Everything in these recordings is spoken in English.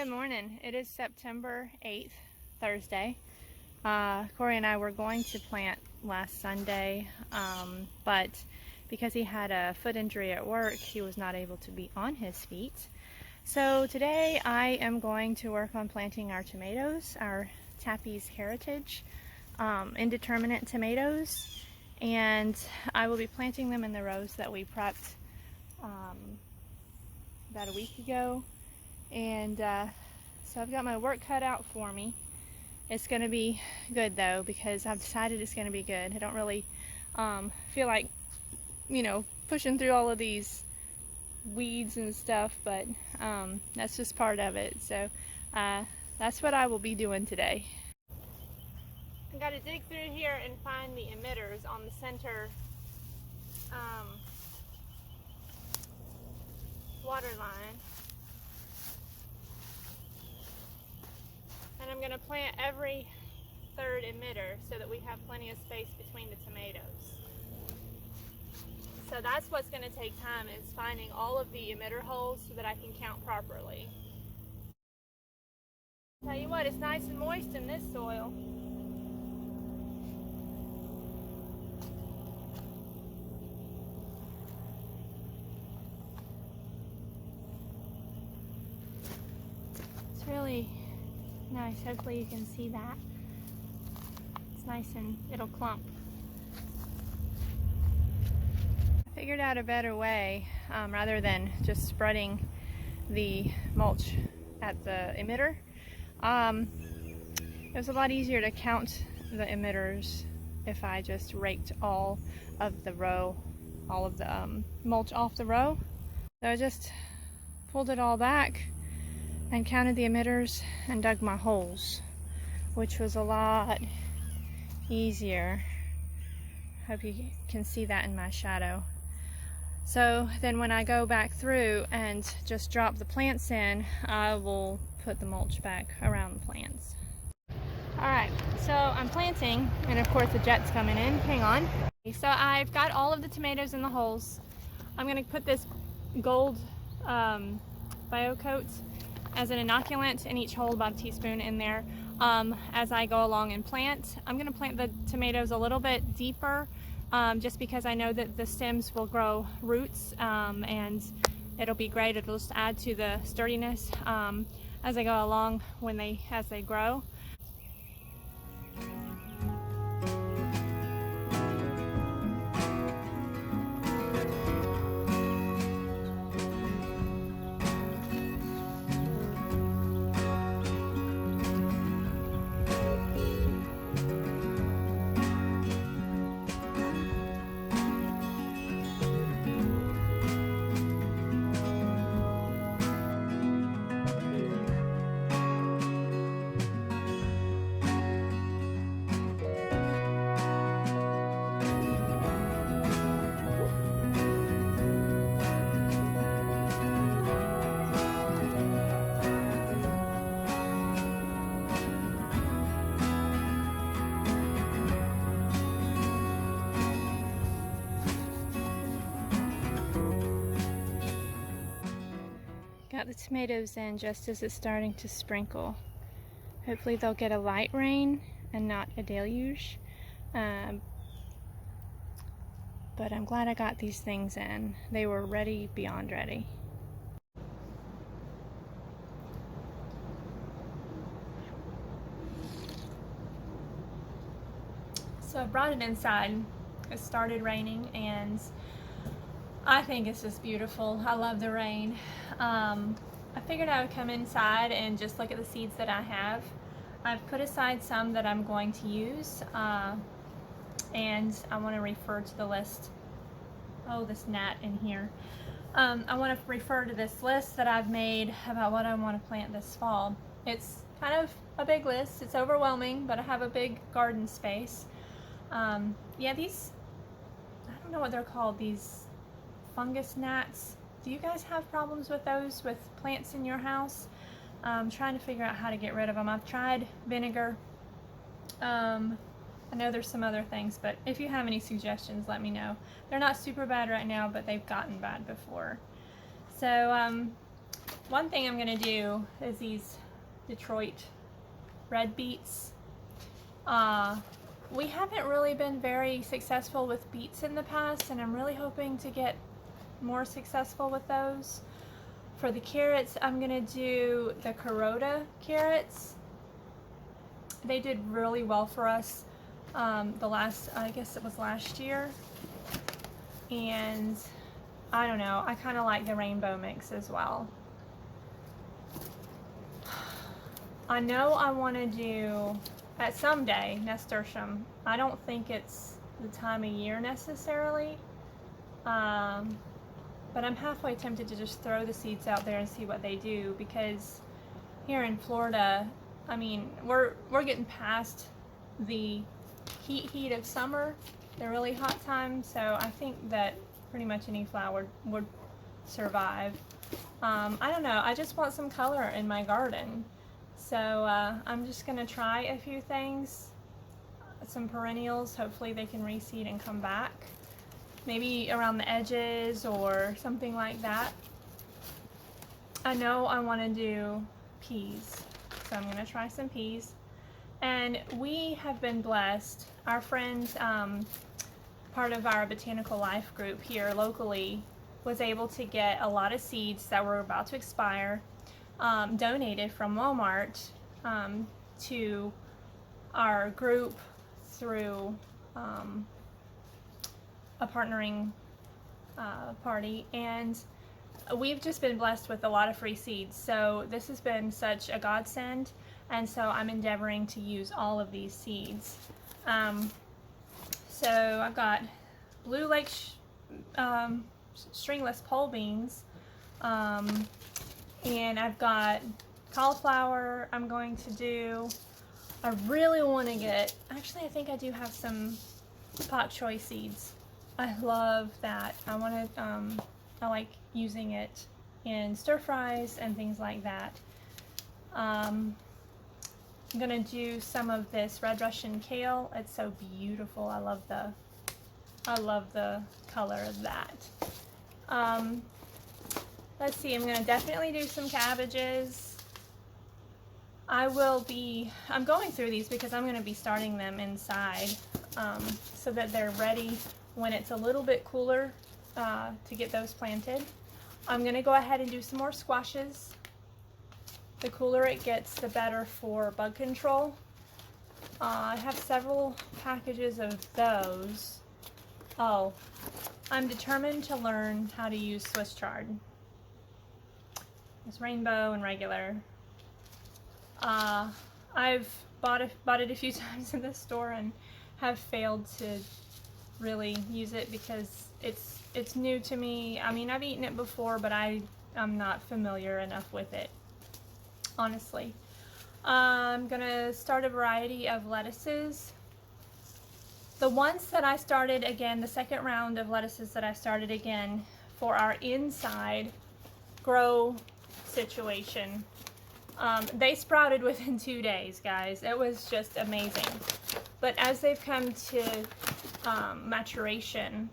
Good morning. It is September 8th, Thursday. Corey and I were going to plant last Sunday, but because he had a foot injury at work, he was not able to be on his feet. So today I am going to work on planting our tomatoes, our Tappy's Heritage indeterminate tomatoes, and I will be planting them in the rows that we prepped about a week ago. And so I've got my work cut out for me. It's going to be good though, because I've decided it's going to be good. I don't really feel like, pushing through all of these weeds and stuff, but that's just part of it. So that's what I will be doing today. I got to dig through here and find the emitters on the center water line. And I'm going to plant every third emitter so that we have plenty of space between the tomatoes. So that's what's going to take time, is finding all of the emitter holes so that I can count properly. Tell you what, it's nice and moist in this soil. It's really nice. Hopefully you can see that. It's nice and it'll clump. I figured out a better way, rather than just spreading the mulch at the emitter. It was a lot easier to count the emitters if I just raked all of the mulch off the row. So I just pulled it all back and counted the emitters and dug my holes, which was a lot easier. Hope you can see that in my shadow. So then when I go back through and just drop the plants in, I will put the mulch back around the plants. Alright, so I'm planting, and of course the jet's coming in. Hang on. So I've got all of the tomatoes in the holes. I'm going to put this gold BioCoat as an inoculant in each hole, about a teaspoon in there, as I go along and plant. I'm going to plant the tomatoes a little bit deeper, just because I know that the stems will grow roots, and it'll be great. It'll just add to the sturdiness as I go along as they grow. Got the tomatoes in just as it's starting to sprinkle. Hopefully they'll get a light rain and not a deluge. But I'm glad I got these things in. They were ready beyond ready. So I brought it inside. It started raining and I think it's just beautiful. I love the rain. I figured I would come inside and just look at the seeds that I have. I've put aside some that I'm going to use, and I want to refer to the list. Oh, this gnat in here. I want to refer to this list that I've made about what I want to plant this fall. It's kind of a big list. It's overwhelming, but I have a big garden space. Yeah, these, I don't know what they're called, these fungus gnats. Do you guys have problems with those with plants in your house? I'm trying to figure out how to get rid of them. I've tried vinegar. I know there's some other things, but if you have any suggestions, let me know. They're not super bad right now, but they've gotten bad before. So one thing I'm gonna do is these Detroit red beets. We haven't really been very successful with beets in the past, and I'm really hoping to get more successful with those. For the carrots, I'm gonna do the Kuroda carrots. They did really well for us I guess it was last year. And I don't know, I kind of like the rainbow mix as well. I know I want to do at someday nasturtium. I don't think it's the time of year necessarily, but I'm halfway tempted to just throw the seeds out there and see what they do, because here in Florida, I mean, we're getting past the heat of summer, the really hot time, so I think that pretty much any flower would survive. I don't know, I just want some color in my garden. So I'm just going to try a few things, some perennials. Hopefully they can reseed and come back. Maybe around the edges or something like that. I know I want to do peas, so I'm going to try some peas. And we have been blessed. Our friend, part of our Botanical Life group here locally, was able to get a lot of seeds that were about to expire donated from Walmart to our group through a partnering party, and we've just been blessed with a lot of free seeds. So this has been such a godsend, and so I'm endeavoring to use all of these seeds. So I've got Blue Lake stringless pole beans, and I've got cauliflower I'm going to do. I really want to get, actually I think I do have some pak choi seeds. I love that. I want to, I like using it in stir fries and things like that. I'm gonna do some of this red Russian kale. It's so beautiful. I love the color of that. Let's see, I'm going to definitely do some cabbages. I'm going through these because I'm going to be starting them inside so that they're ready when it's a little bit cooler to get those planted. I'm going to go ahead and do some more squashes. The cooler it gets, the better for bug control. I have several packages of those. Oh, I'm determined to learn how to use Swiss chard. It's rainbow and regular. I've bought it a few times in the store and have failed to really use it because it's new to me. I mean, I've eaten it before, but I'm not familiar enough with it, honestly. I'm gonna start a variety of lettuces. The ones that I started again, the second round of lettuces that I started again for our inside grow situation, they sprouted within 2 days, guys. It was just amazing. But as they've come to maturation,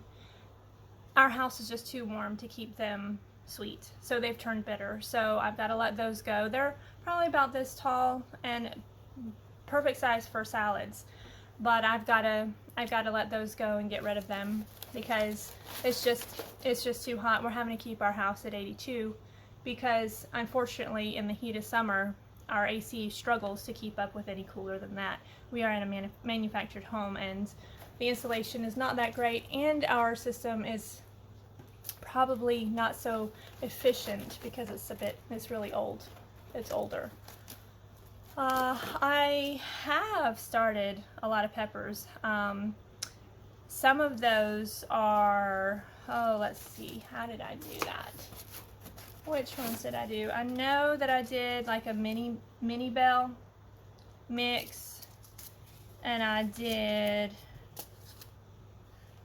our house is just too warm to keep them sweet, so they've turned bitter. So I've got to let those go. They're probably about this tall and perfect size for salads, but I've got to let those go and get rid of them because it's just too hot. We're having to keep our house at 82 because unfortunately in the heat of summer our AC struggles to keep up with any cooler than that. We are in a manufactured home and the insulation is not that great, and our system is probably not so efficient because it's really old. It's older. I have started a lot of peppers. Some of those are, let's see, how did I do that? Which ones did I do? I know that I did like a mini bell mix, and I did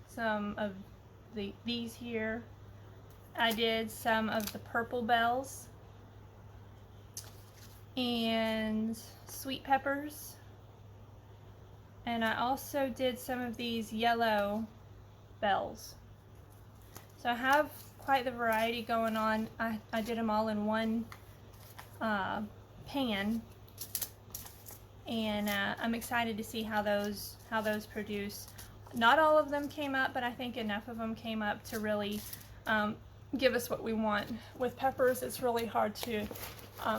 some of these here. I did some of the purple bells and sweet peppers, and I also did some of these yellow bells. So I have quite the variety going on. I did them all in one pan, and I'm excited to see how those produce. Not all of them came up, but I think enough of them came up to really give us what we want. With peppers, it's really hard to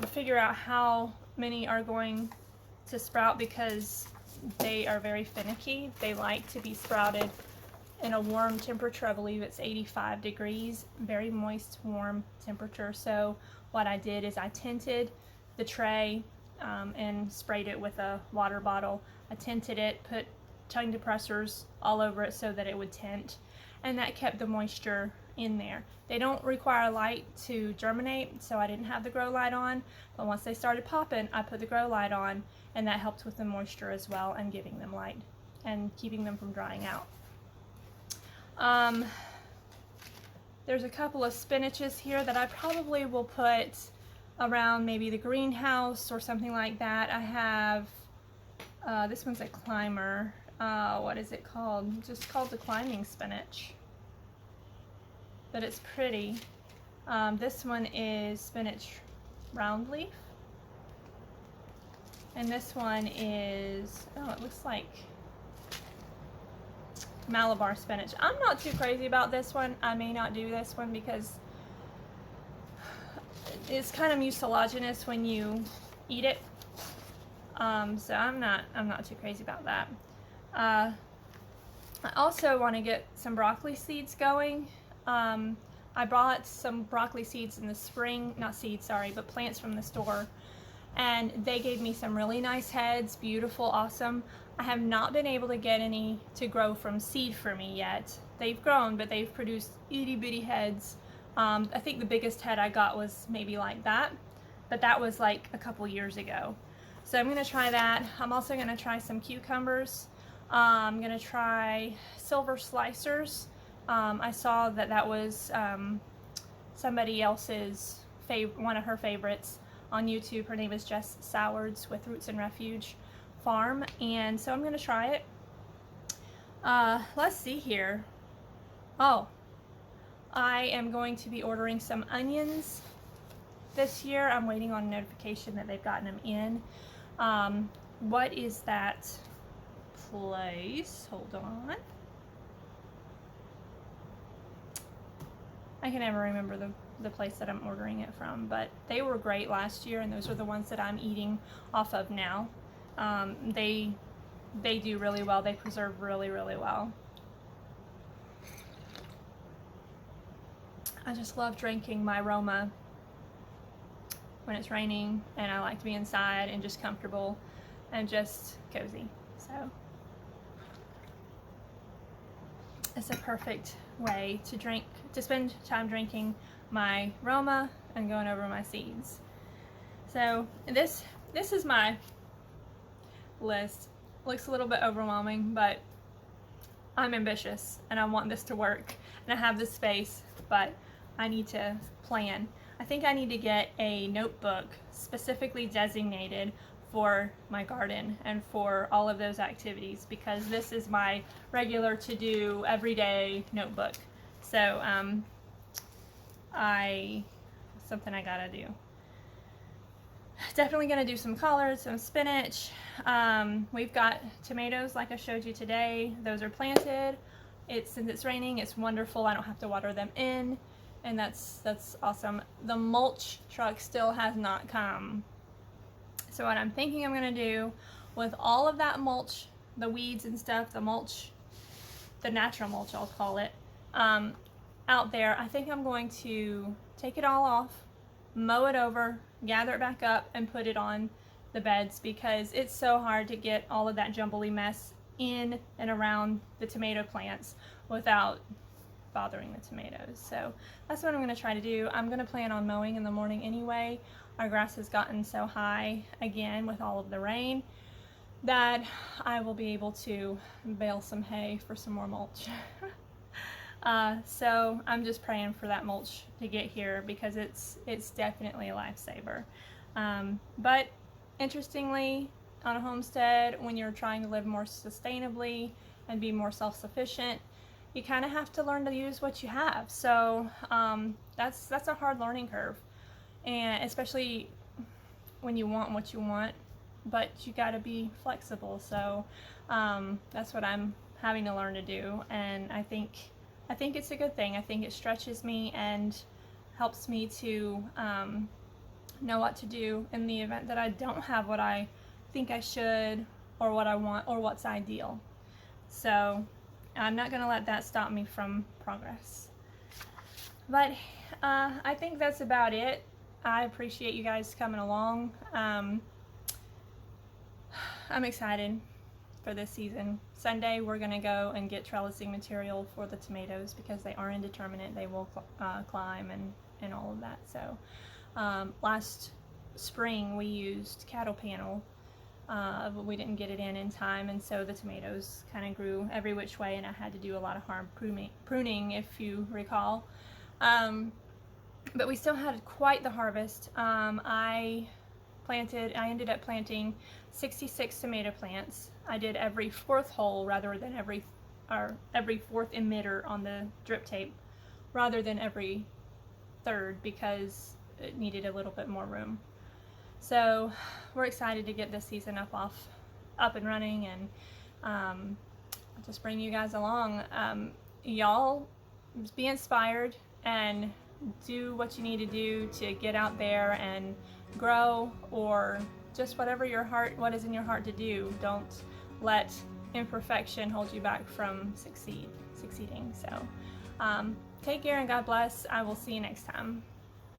figure out how many are going to sprout because they are very finicky. They like to be sprouted in a warm temperature. I believe it's 85 degrees, very moist, warm temperature. So what I did is I tinted the tray and sprayed it with a water bottle. I tinted it, put tongue depressors all over it so that it would tint, and that kept the moisture in there. They don't require light to germinate, so I didn't have the grow light on, but once they started popping, I put the grow light on, and that helped with the moisture as well and giving them light and keeping them from drying out. There's a couple of spinaches here that I probably will put around maybe the greenhouse or something like that. I have, this one's a climber. What is it called? Just called the climbing spinach. But it's pretty. This one is spinach round leaf. And this one is, oh, it looks like Malabar spinach. I'm not too crazy about this one. I may not do this one because it's kind of mucilaginous when you eat it. So I'm not too crazy about that. I also want to get some broccoli seeds going. I bought some broccoli seeds in the spring, not seeds, sorry, but plants from the store. And they gave me some really nice heads, beautiful, awesome. I have not been able to get any to grow from seed for me yet. They've grown, but they've produced itty bitty heads. I think the biggest head I got was maybe like that, but that was like a couple years ago. So I'm going to try that. I'm also going to try some cucumbers. I'm going to try silver slicers. I saw that was somebody else's one of her favorites on YouTube. Her name is Jess Sowards with Roots and Refuge Farm, and so I'm going to try it. Let's see here. Oh, I am going to be ordering some onions this year. I'm waiting on a notification that they've gotten them in. What is that place? Hold on. I can never remember the place that I'm ordering it from, but they were great last year, and those are the ones that I'm eating off of now. They do really well. They preserve really, really well. I just love drinking my Roma when it's raining, and I like to be inside and just comfortable and just cozy. So it's a perfect way to spend time drinking my Roma and going over my seeds. So this is my list. Looks a little bit overwhelming, but I'm ambitious and I want this to work, and I have the space, but I need to plan. I think I need to get a notebook specifically designated for my garden and for all of those activities, because this is my regular to-do everyday notebook. So something I gotta do. Definitely gonna do some collards, some spinach. We've got tomatoes like I showed you today. Those are planted. Since it's raining, it's wonderful. I don't have to water them in, and that's awesome. The mulch truck still has not come. So what I'm thinking I'm gonna do with all of that mulch, the weeds and stuff, the mulch, the natural mulch I'll call it, out there, I think I'm going to take it all off, mow it over, gather it back up, and put it on the beds, because it's so hard to get all of that jumbly mess in and around the tomato plants without bothering the tomatoes. So that's what I'm going to try to do. I'm going to plan on mowing in the morning anyway. Our grass has gotten so high again with all of the rain that I will be able to bale some hay for some more mulch. So I'm just praying for that mulch to get here, because it's definitely a lifesaver. But interestingly, on a homestead, when you're trying to live more sustainably and be more self-sufficient, you kind of have to learn to use what you have. So that's a hard learning curve, and especially when you want what you want, but you got to be flexible. So that's what I'm having to learn to do, and I think it's a good thing. I think it stretches me and helps me to know what to do in the event that I don't have what I think I should, or what I want, or what's ideal. So I'm not going to let that stop me from progress. But I think that's about it. I appreciate you guys coming along. I'm excited for this season. Sunday we're going to go and get trellising material for the tomatoes because they are indeterminate. They will climb and all of that. So last spring we used cattle panel, but we didn't get it in time, and so the tomatoes kind of grew every which way, and I had to do a lot of hard pruning, if you recall. But we still had quite the harvest. I ended up planting 66 tomato plants. I did every fourth hole rather than every fourth emitter on the drip tape, rather than every third, because it needed a little bit more room. So we're excited to get this season up and running, and just bring you guys along. Y'all be inspired and do what you need to do to get out there and grow, or just what is in your heart to do. Don't let imperfection hold you back from succeeding. So take care and God bless. I will see you next time.